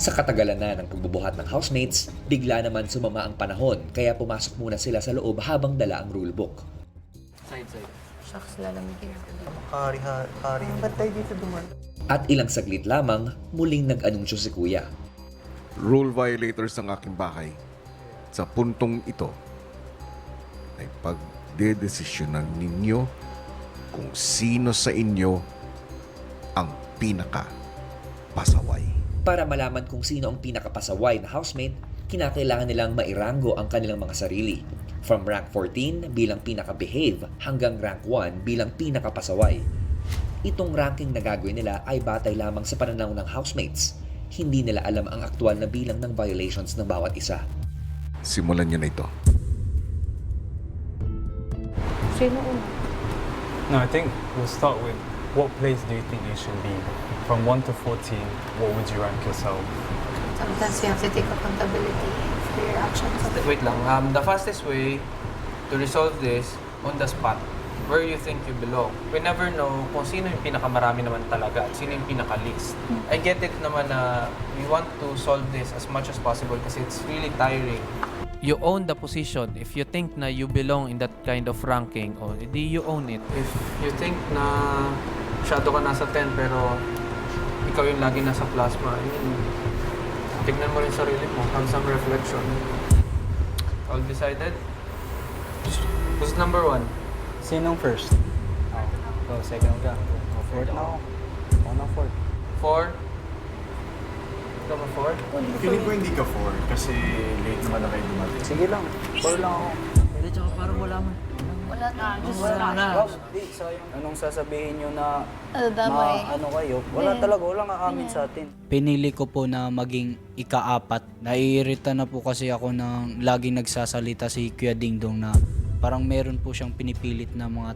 Sa katagalan na ng pagbubuhat ng housemates, bigla naman sumama ang panahon kaya pumasok muna sila sa loob habang dala ang rulebook. Side. Shucks, lalamigin ako. Hari. Ba't tayo dito duman? At ilang saglit lamang, muling nag-anunsyo si Kuya. Rule violators ng aking bahay. Sa puntong ito, ay pagdedesisyonan ninyo kung sino sa inyo ang pinaka-pasaway. Para malaman kung sino ang pinakapasaway na housemate, kinakailangan nilang mairanggo ang kanilang mga sarili. From rank 14 bilang pinaka-behave hanggang rank 1 bilang pinakapasaway. Itong ranking na gagawin nila ay batay lamang sa pananaw ng housemates. Hindi nila alam ang aktual na bilang ng violations ng bawat isa. Simulan nyo na ito. Sino una? No, I think we'll start with what place do you think you should be? From 1 to 14, what would you rank yourself? Sometimes you have to take accountability for your actions. Wait lang. The fastest way to resolve this on the spot, where you think you belong. We never know kung sino yung pinakamarami naman talaga at sino yung pinaka-least. I get it naman na we want to solve this as much as possible kasi it's really tiring. You own the position. If you think na you belong in that kind of ranking, o hindi you own it. If you think na masyado ka nasa 10 pero ikaw yung lagi nasa plasma, tignan mo rin sarili mo. Have some reflection. All decided? Who's number 1? Sinong first? Oh, second ka. Oh, fourth na ako. Ako na fourth. 4? Ikaw ba 4? Feeling ko hindi ka 4 kasi late naman na kayo dumating. Sige lang. Four lang ako. Hindi, tsaka parang wala man. Wala na. Wala na. Di, sayang. Anong sasabihin nyo na Damay. ano kayo? Wala talaga. Walang aamin sa atin. Pinili ko po na maging ika-apat. Naiirita na po kasi ako ng laging nagsasalita si Kuya Dingdong na parang meron po siyang pinipilit na mga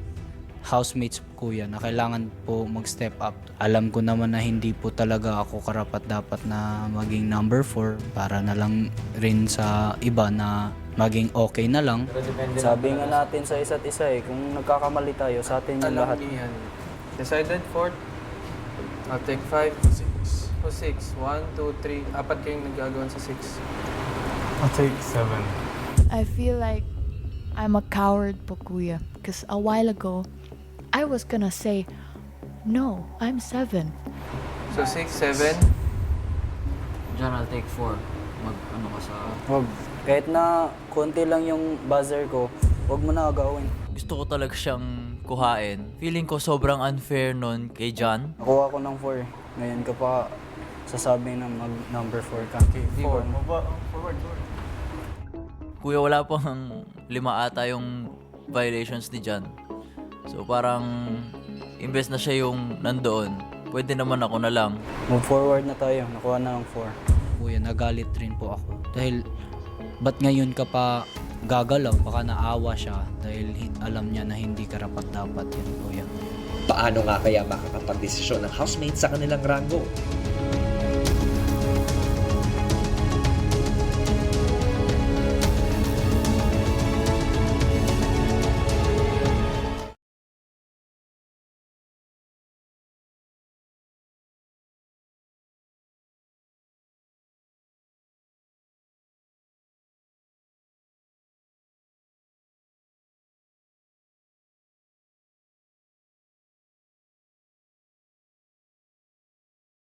housemates kuya na kailangan po mag-step up. Alam ko naman na hindi po talaga ako karapat-dapat na maging number 4 para na lang rin sa iba na maging okay na lang. Sabi nga natin sa isa't isa kung nagkakamali tayo, sa atin yung Alam lahat. niyo yan. Decided? 4? I'll take 5. 6. O 6. 1, 2, 3. Apat kayong nagagawan sa 6. I'll take 7. I feel like I'm a coward po, Kuya. Because a while ago, I was gonna say, no, I'm 7. So 6, 7. Diyan, I'll take 4. Mag-ano ka sa... Wag. Kahit na konti lang yung buzzer ko, wag mo na agawin. Gusto ko talaga siyang kuhain. Feeling ko sobrang unfair nun kay John. Nakuha ko ng 4. Ngayon ka pa sasabi na mag number 4 ka. Okay, 4. Forward. Kuya, wala pang 5 ata yung violations ni John. So parang, imbes na siya yung nandoon, pwede naman ako na lang. Move forward na tayo. Nakuha na ng 4. Kuya, nagalit rin po ako. Dahil, ba't ngayon ka pa gagalaw? Baka naawa siya dahil alam niya na hindi karapat-dapat yun, Kuya. Paano nga kaya makakapagdesisyon ng housemates sa kanilang rango?